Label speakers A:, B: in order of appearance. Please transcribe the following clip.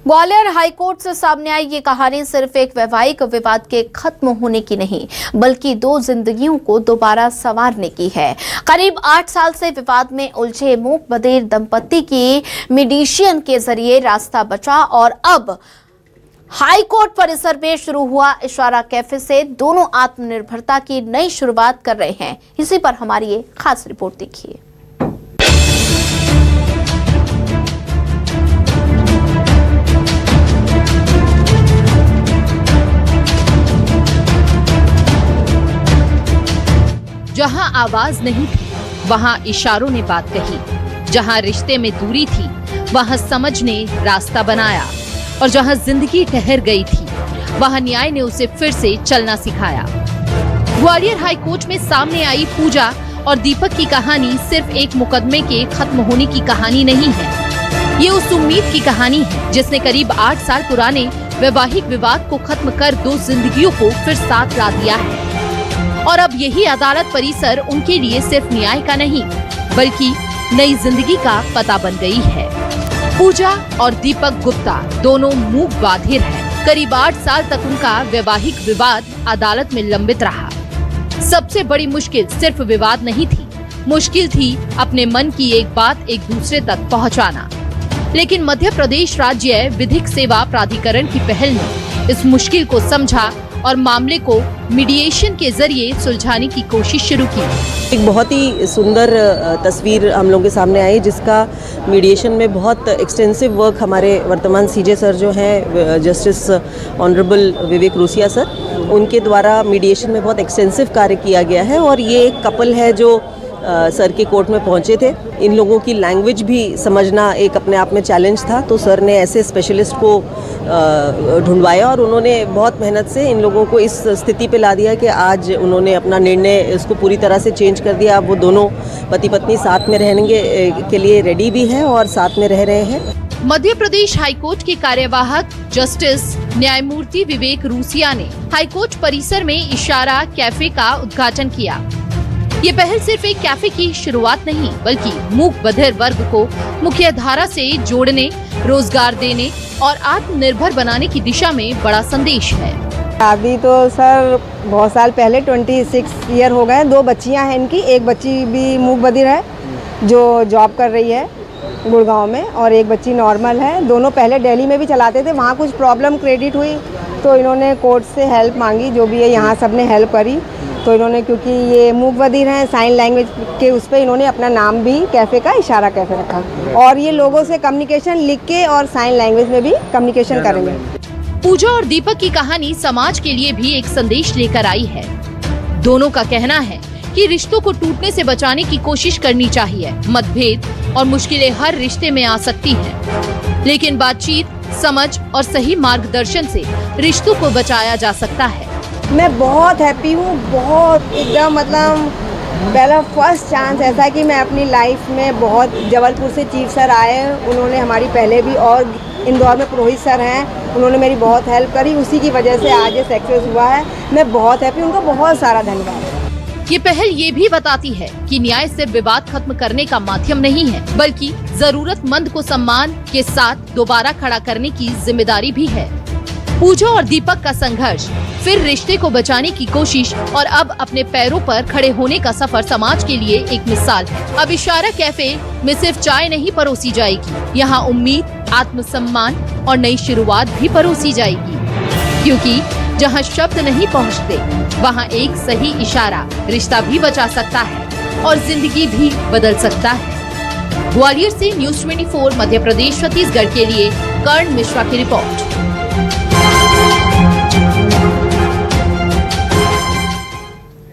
A: Gwalior high court से सामने आई ये कहानी सिर्फ एक वैवाहिक विवाद के खत्म होने की नहीं, बल्कि दो जिंदगियों को दोबारा संवारने की है। करीब 8 साल से विवाद में उलझे मूक बधिर दंपत्ति की मीडिएशन के जरिए रास्ता बचा और अब हाईकोर्ट परिसर में शुरू हुआ इशारा कैफे से दोनों आत्मनिर्भरता की नई शुरुआत कर रहे हैं। इसी पर हमारी ये खास रिपोर्ट देखिए।
B: जहां आवाज नहीं थी, वहां इशारों ने बात कही। जहां रिश्ते में दूरी थी, वहां समझ ने रास्ता बनाया। और जहां जिंदगी ठहर गई थी, वहां न्याय ने उसे फिर से चलना सिखाया। ग्वालियर हाईकोर्ट में सामने आई पूजा और दीपक की कहानी सिर्फ एक मुकदमे के खत्म होने की कहानी नहीं है। ये उस उम्मीद की कहानी है जिसने करीब 8 साल पुराने वैवाहिक विवाद को खत्म कर दो जिंदगियों को फिर साथ ला दिया है। और अब यही अदालत परिसर उनके लिए सिर्फ न्याय का नहीं, बल्कि नई जिंदगी का पता बन गई है। पूजा और दीपक गुप्ता दोनों मूक बधिर हैं। करीब 8 साल तक उनका वैवाहिक विवाद अदालत में लंबित रहा। सबसे बड़ी मुश्किल सिर्फ विवाद नहीं थी, मुश्किल थी अपने मन की एक बात एक दूसरे तक पहुंचाना। लेकिन मध्य प्रदेश राज्य विधिक सेवा प्राधिकरण की पहल ने इस मुश्किल को समझा और मामले को मीडिएशन के जरिए सुलझाने की कोशिश शुरू की।
C: एक बहुत ही सुंदर तस्वीर हम लोगों के सामने आई, जिसका मीडिएशन में बहुत एक्सटेंसिव वर्क हमारे वर्तमान सीजे सर जो हैं जस्टिस ऑनरेबल विवेक रूसिया सर, उनके द्वारा मीडिएशन में बहुत एक्सटेंसिव कार्य किया गया है। और ये एक कपल है जो सर के कोर्ट में पहुंचे थे। इन लोगों की लैंग्वेज भी समझना एक अपने आप में चैलेंज था, तो सर ने ऐसे स्पेशलिस्ट को ढूंढवाया और उन्होंने बहुत मेहनत से इन लोगों को इस स्थिति पे ला दिया कि आज उन्होंने अपना निर्णय इसको पूरी तरह से चेंज कर दिया। अब वो दोनों पति पत्नी साथ में रहने के लिए रेडी भी हैं और साथ में रह रहे हैं।
B: मध्य प्रदेश हाईकोर्ट के कार्यवाहक जस्टिस न्यायमूर्ति विवेक रूसिया ने हाईकोर्ट परिसर में इशारा कैफे का उद्घाटन किया। ये पहल सिर्फ एक कैफे की शुरुआत नहीं, बल्कि मूक बधिर वर्ग को मुख्य धारा से जोड़ने, रोजगार देने और आत्मनिर्भर बनाने की दिशा में बड़ा संदेश है।
D: अभी तो सर बहुत साल पहले 26 ईयर हो गए। 2 बच्चियां हैं इनकी, एक बच्ची भी मूक बधिर है जो जॉब कर रही है गुड़गांव में, और एक बच्ची नॉर्मल है। दोनों पहले दिल्ली में भी चलाते थे, वहाँ कुछ प्रॉब्लम क्रेडिट हुई तो इन्होंने कोर्ट से हेल्प मांगी, जो भी है यहाँ सब ने हेल्प करी। तो इन्होंने, क्योंकि ये मूक बधिर हैं, साइन लैंग्वेज के उस पर इन्होंने अपना नाम भी कैफ़े का इशारा कैफ़े रखा। और ये लोगों से कम्युनिकेशन लिख के और साइन लैंग्वेज में भी कम्युनिकेशन करेंगे।
B: पूजा और दीपक की कहानी समाज के लिए भी एक संदेश लेकर आई है। दोनों का कहना है कि रिश्तों को टूटने से बचाने की कोशिश करनी चाहिए। मतभेद और मुश्किलें हर रिश्ते में आ सकती हैं, लेकिन बातचीत, समझ और सही मार्गदर्शन से रिश्तों को बचाया जा सकता है।
D: मैं बहुत हैप्पी हूँ, बहुत एकदम, मतलब पहला फर्स्ट चांस ऐसा कि मैं अपनी लाइफ में बहुत, जबलपुर से चीफ सर आए, उन्होंने हमारी पहले भी, और इंदौर में पुरोहित सर हैं, उन्होंने मेरी बहुत हेल्प करी। उसी की वजह से आज ये सक्सेस हुआ है। मैं बहुत हैप्पी, उनका बहुत सारा धन्यवाद।
B: ये पहल ये भी बताती है कि न्याय सिर्फ विवाद खत्म करने का माध्यम नहीं है, बल्कि जरूरतमंद को सम्मान के साथ दोबारा खड़ा करने की जिम्मेदारी भी है। पूजा और दीपक का संघर्ष, फिर रिश्ते को बचाने की कोशिश और अब अपने पैरों पर खड़े होने का सफर समाज के लिए एक मिसाल है। अब इशारा कैफे में सिर्फ चाय नहीं परोसी जाएगी, यहाँ उम्मीद, आत्मसम्मान और नई शुरुआत भी परोसी जाएगी। क्योंकि जहाँ शब्द नहीं पहुँचते, वहाँ एक सही इशारा रिश्ता भी बचा सकता है और जिंदगी भी बदल सकता है। ग्वालियर से न्यूज़ 24 मध्य प्रदेश छत्तीसगढ़ के लिए कर्ण मिश्रा की रिपोर्ट।